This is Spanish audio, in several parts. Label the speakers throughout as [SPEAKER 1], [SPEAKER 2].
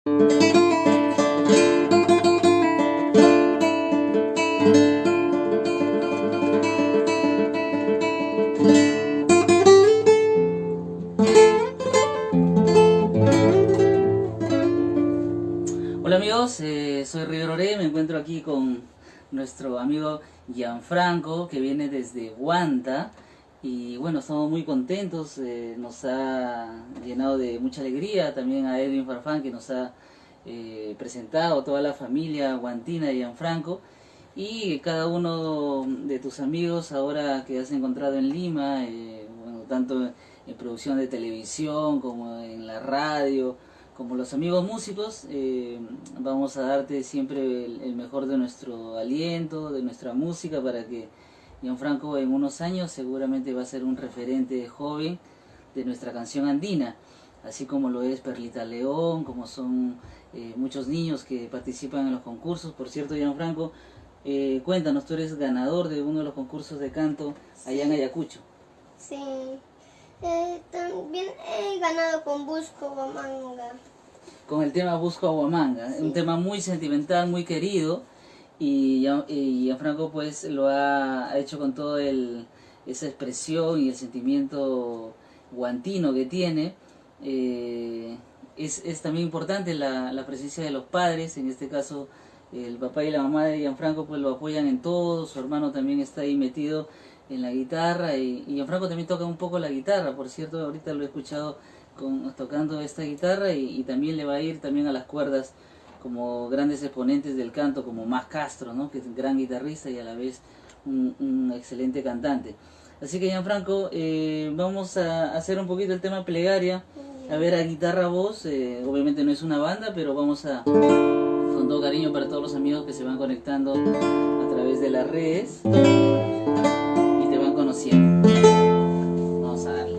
[SPEAKER 1] Hola amigos, soy Riveroré, me encuentro aquí con nuestro amigo Gianfranco que viene desde Huanta y bueno, estamos muy contentos, nos ha llenado de mucha alegría, también a Edwin Farfán que nos ha presentado toda la familia guantina de Gianfranco y cada uno de tus amigos ahora que has encontrado en Lima, bueno, tanto en producción de televisión como en la radio, como los amigos músicos, vamos a darte siempre el mejor de nuestro aliento, de nuestra música, para que Gianfranco en unos años seguramente va a ser un referente joven de nuestra canción andina, así como lo es Perlita León, como son muchos niños que participan en los concursos. Por cierto, Gianfranco, cuéntanos, tú eres ganador de uno de los concursos de canto allá en Ayacucho.
[SPEAKER 2] Sí, también he ganado con Busco Huamanga.
[SPEAKER 1] Con el tema Busco a Huamanga,
[SPEAKER 2] Sí.
[SPEAKER 1] un tema muy sentimental, muy querido, y Gianfranco pues lo ha hecho con toda esa expresión y el sentimiento guantino que tiene. Es también importante la presencia de los padres, en este caso el papá y la mamá de Gianfranco pues lo apoyan en todo, su hermano también está ahí metido en la guitarra y Gianfranco también toca un poco la guitarra, por cierto, ahorita lo he escuchado tocando esta guitarra y también le va a ir también a las cuerdas como grandes exponentes del canto como Mas Castro, ¿no? Que es un gran guitarrista y a la vez un excelente cantante. Así que Gianfranco, vamos a hacer un poquito el tema plegaria, a ver a guitarra voz, obviamente no es una banda, pero vamos a, con todo cariño para todos los amigos que se van conectando a través de las redes y te van conociendo. Vamos a darle.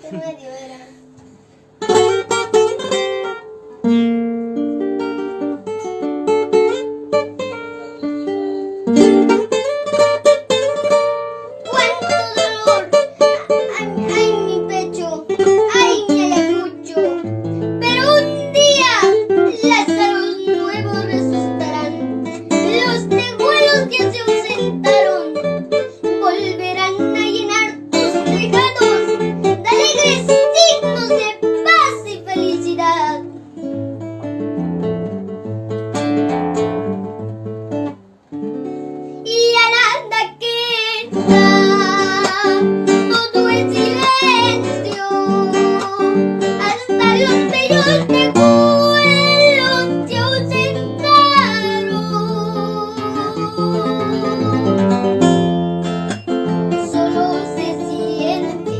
[SPEAKER 2] Intermedio era. Cuánto dolor hay en mi pecho, hay en el ayacucho. Pero un día Lázaros nuevos resucitarán. Los tejuelos que se ausentaron volverán a llenar tus tejados de alegres signos de paz y felicidad. Y la nada queda todo en silencio, hasta los bellos tejuelos se ausentaron. Solo se siente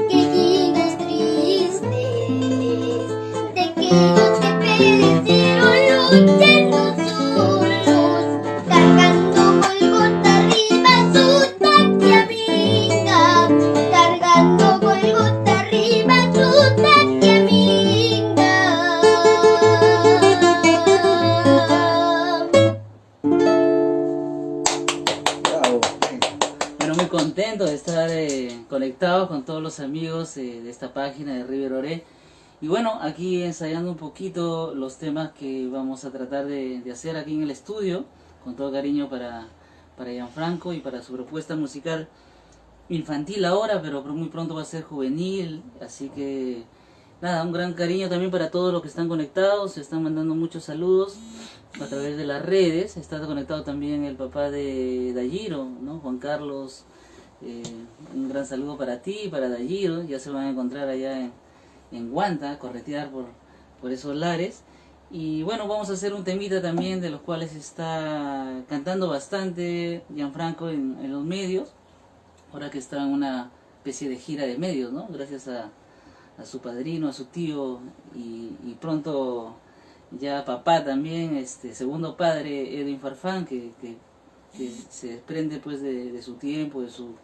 [SPEAKER 2] quejidos tristes de aquellos que perecieron luchando solos, cargando Golgota arriba su taquiaminga, cargando Golgota arriba su taquiaminga.
[SPEAKER 3] Bravo.
[SPEAKER 1] Bueno, muy contento de estar conectado con todos los amigos de esta página de River Oré. Y bueno, aquí ensayando un poquito los temas que vamos a tratar de hacer aquí en el estudio, con todo cariño para Gianfranco y para su propuesta musical infantil ahora, pero muy pronto va a ser juvenil. Así que nada, un gran cariño también para todos los que están conectados. Se están mandando muchos saludos a través de las redes. Está conectado también el papá de Dayiro, ¿no? Juan Carlos. Un gran saludo para ti y para Dayiro. Ya se van a encontrar allá en Huanta, a corretear por esos lares. Y bueno, vamos a hacer un temita también de los cuales está cantando bastante Gianfranco en los medios, ahora que está en una especie de gira de medios, ¿no? Gracias a su padrino, a su tío y pronto ya papá también, segundo padre, Edwin Farfán, que se desprende pues de su tiempo, de su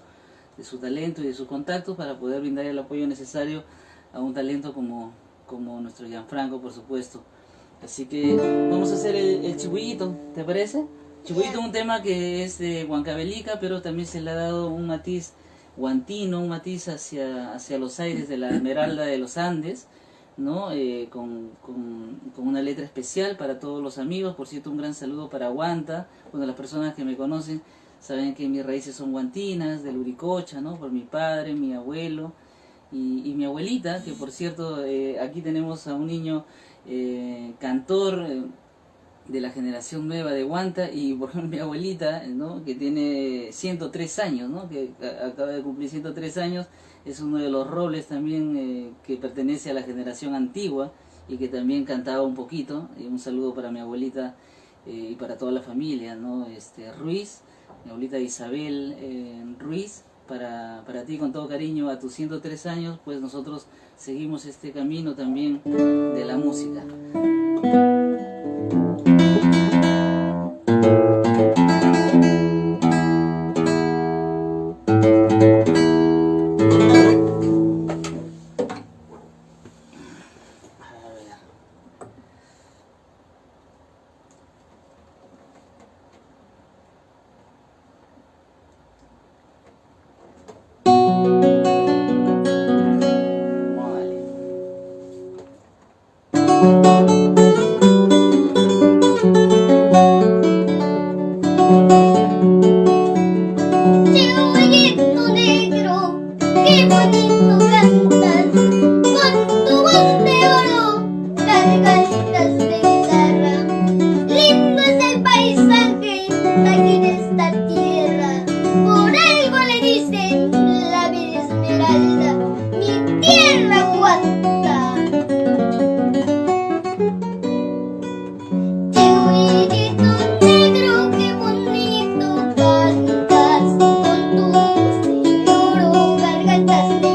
[SPEAKER 1] talento y de sus contactos para poder brindar el apoyo necesario a un talento como nuestro Gianfranco, por supuesto. Así que vamos a hacer el chibullito, ¿te parece? Chibullito es un tema que es de Huancavelica, pero también se le ha dado un matiz guantino, un matiz hacia los aires de la Esmeralda de los Andes, ¿no? Con una letra especial para todos los amigos. Por cierto, un gran saludo para Huanta. Bueno, las personas que me conocen saben que mis raíces son guantinas, del Uricocha, ¿no? Por mi padre, mi abuelo y mi abuelita, que por cierto, aquí tenemos a un niño cantor de la generación nueva de Huanta, y por ejemplo mi abuelita, ¿no? Que tiene 103 años, ¿no? Que acaba de cumplir 103 años, es uno de los robles también que pertenece a la generación antigua y que también cantaba un poquito. Y un saludo para mi abuelita y para toda la familia, ¿no? Ruiz, mi abuelita Isabel Ruiz, para ti con todo cariño a tus 103 años, pues nosotros seguimos este camino también de la música.
[SPEAKER 2] Chibullito negro, qué bonito cantas, con tu voz de oro, gargantas de guitarra. Lindo es el paisaje aquí de esta tierra, por algo le dicen la Bella Esmeralda, mi tierra aguanta. Chibullito negro, qué bonito cantas, con tu voz de oro, gargantas de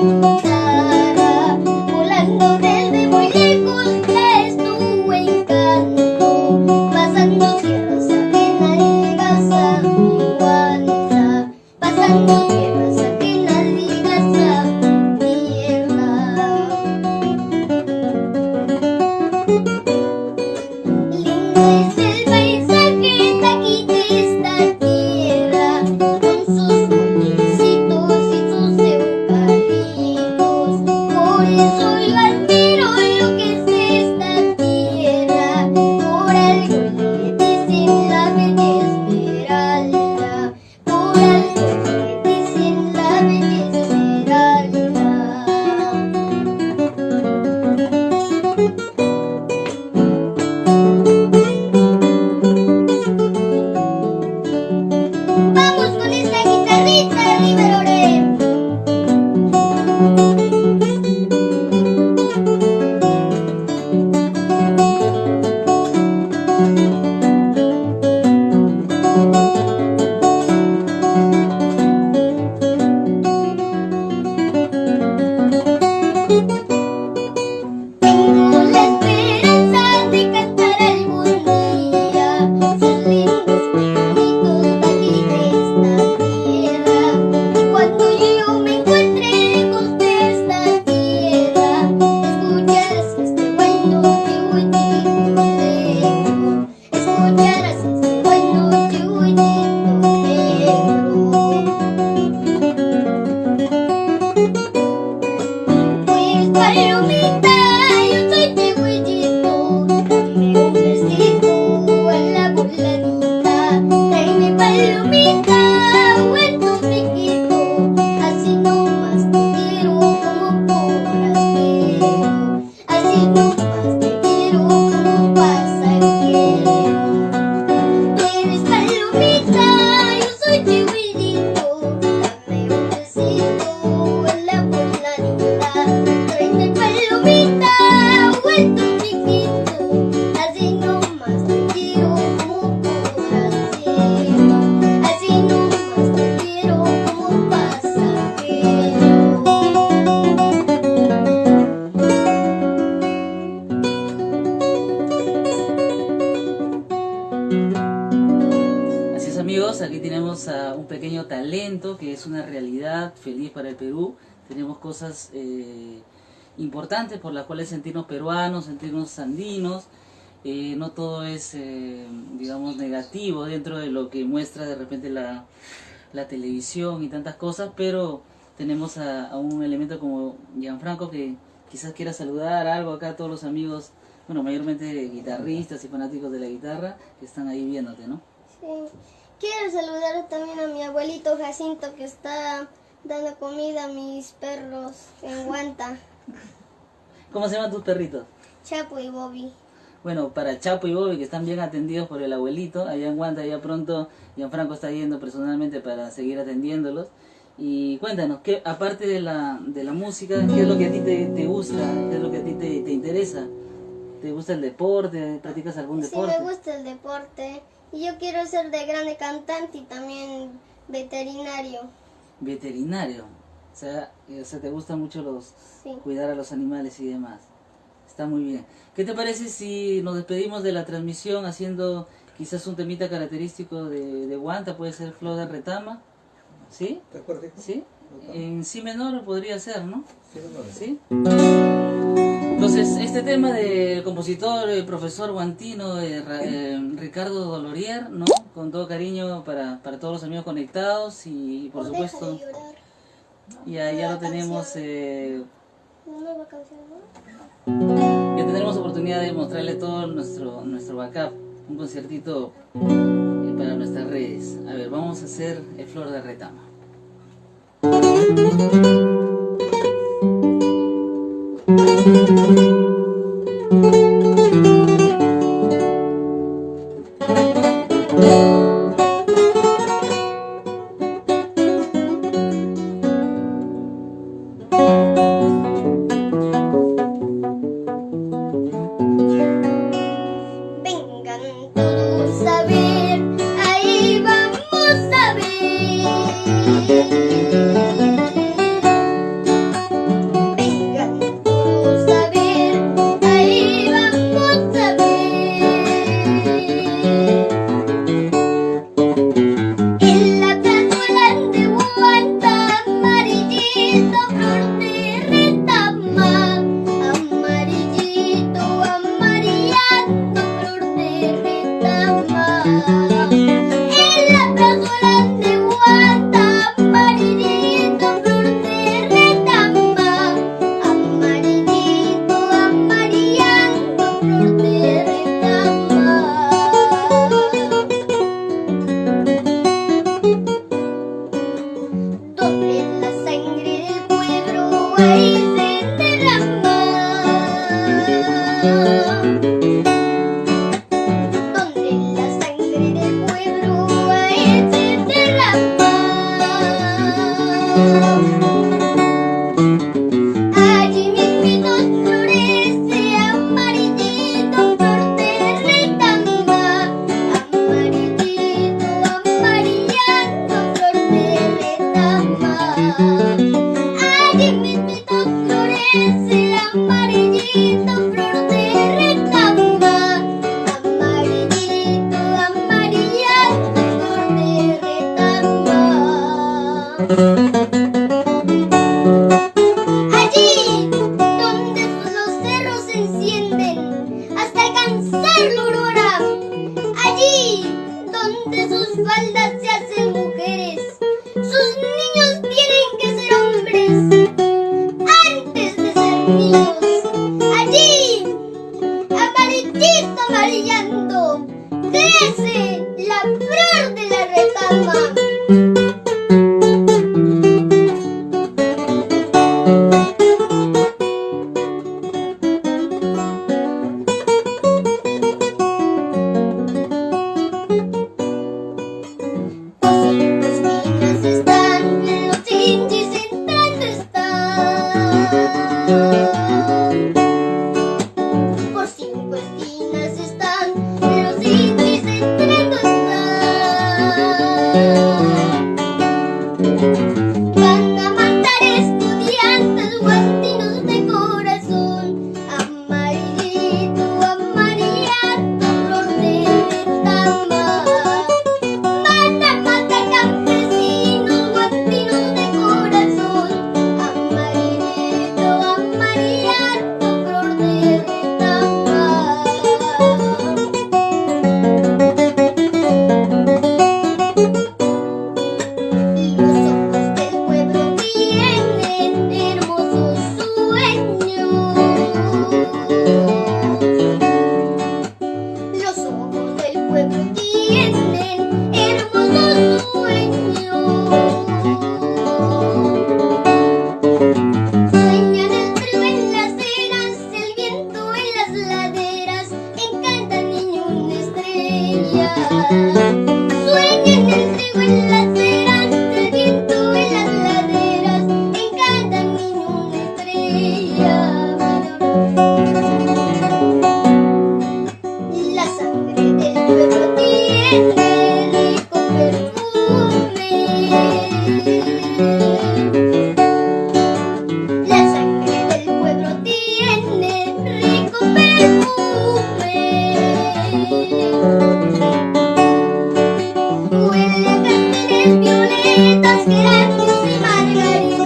[SPEAKER 1] que es una realidad feliz para el Perú. Tenemos cosas importantes por las cuales sentirnos peruanos, sentirnos andinos. No todo es, digamos, negativo dentro de lo que muestra de repente la televisión y tantas cosas, pero tenemos a un elemento como Gianfranco que quizás quiera saludar algo acá a todos los amigos, bueno, mayormente guitarristas y fanáticos de la guitarra que están ahí viéndote, ¿no?
[SPEAKER 2] Sí. Quiero saludar también a mi abuelito Jacinto que está dando comida a mis perros en Huanta,
[SPEAKER 1] ¿Cómo se llaman tus perritos?
[SPEAKER 2] Chapo y Bobby.
[SPEAKER 1] Bueno, para Chapo y Bobby, que están bien atendidos por el abuelito, allá en Guanta, ya pronto Gianfranco está yendo personalmente para seguir atendiéndolos. Y cuéntanos, ¿qué, aparte de la música, qué es lo que a ti te gusta? ¿Qué es lo que a ti te interesa? ¿Te gusta el deporte? ¿Practicas algún deporte?
[SPEAKER 2] Sí, me gusta el deporte. Y yo quiero ser de grande cantante y también veterinario.
[SPEAKER 1] Veterinario. O sea, te gusta mucho
[SPEAKER 2] Sí.
[SPEAKER 1] cuidar a los animales y demás. Está muy bien. ¿Qué te parece si nos despedimos de la transmisión haciendo quizás un temita característico de Guanta? Puede ser Flor de Retama. ¿Sí?
[SPEAKER 3] ¿De acuerdo?
[SPEAKER 1] ¿Sí? En si menor podría ser, ¿no?
[SPEAKER 3] Sí, menor.
[SPEAKER 1] ¿Sí? Entonces, este tema del compositor, profesor guantino, Ricardo Dolorier, ¿no? Con todo cariño para todos los amigos conectados y por supuesto...
[SPEAKER 2] Deja de llorar.
[SPEAKER 1] Ya lo tenemos...
[SPEAKER 2] Una nueva canción, ¿no?
[SPEAKER 1] Ya tendremos oportunidad de mostrarle todo nuestro backup, un conciertito para nuestras redes. A ver, vamos a hacer el Flor de Retama.
[SPEAKER 2] Vengan todos a ver, ahí vamos a ver. Vengan todos a ver, ahí vamos a ver. En la plazuela de Huanta, amarillito flor de retama, amarillito, amarillando flor de retama. En la plazuela de Huanta, amarillito flor de retama, amarillito, amarillando flor de retama. Donde la sangre del pueblo ahí se derrama. Donde la sangre del pueblo ahí se derrama. Allí mismito florece amarillito flor de retama, amarillito, amarillando flor de retama. Allí mismito florece amarillito flor de retama, amarillito, amarillando flor de retama. Allí donde los cerros se encienden hasta alcanzar la aurora, allí donde sus faldas se hacen mujeres, sus niños tienen que ser hombres antes de ser niños. Allí, amarillito amarillando, crece la flor de la retama. Los indios están, los indios entrando están. Por 5 esquinas están, los indios entrando están. Van a matar estudiantes guantinos de corazón, amarillito, amarillando flor de retama. Van a matar campesinos guantinos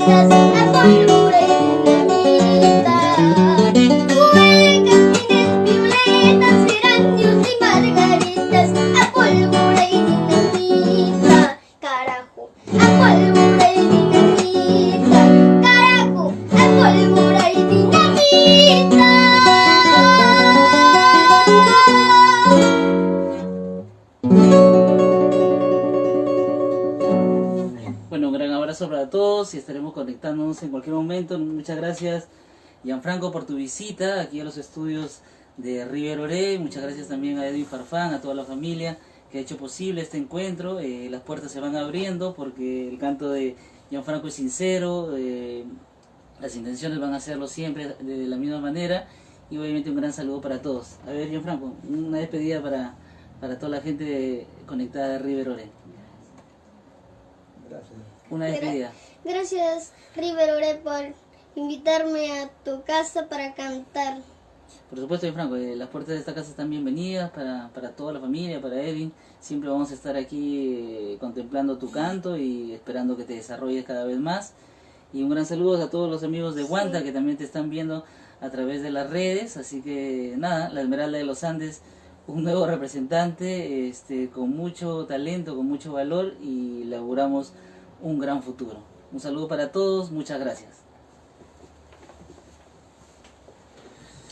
[SPEAKER 2] margaritas, a pólvora y dinamita. Huele jazmines, violetas, geranios y margaritas, a pólvora y dinamita. Carajo, a pólvora y dinamita. Carajo, a pólvora y dinamita.
[SPEAKER 1] Bueno, un gran abrazo para todos y estaremos conectándonos en cualquier momento. Muchas gracias, Gianfranco, por tu visita aquí a los estudios de River Oré. Muchas gracias también a Edwin Farfán, a toda la familia que ha hecho posible este encuentro. Las puertas se van abriendo porque el canto de Gianfranco es sincero, las intenciones van a hacerlo siempre de la misma manera. Y obviamente un gran saludo para todos. A ver, Gianfranco, una despedida para toda la gente conectada de River Oré.
[SPEAKER 3] Gracias.
[SPEAKER 1] Una despedida.
[SPEAKER 2] Gracias, River Oré, por invitarme a tu casa para cantar.
[SPEAKER 1] Por supuesto, Franco, las puertas de esta casa están bienvenidas para toda la familia, para Edwin. Siempre vamos a estar aquí contemplando tu canto y esperando que te desarrolles cada vez más. Y un gran saludo a todos los amigos de Huanta que también te están viendo a través de las redes. Así que nada, la Esmeralda de los Andes, un nuevo representante con mucho talento, con mucho valor y le auguramos un gran futuro. Un saludo para todos, muchas gracias.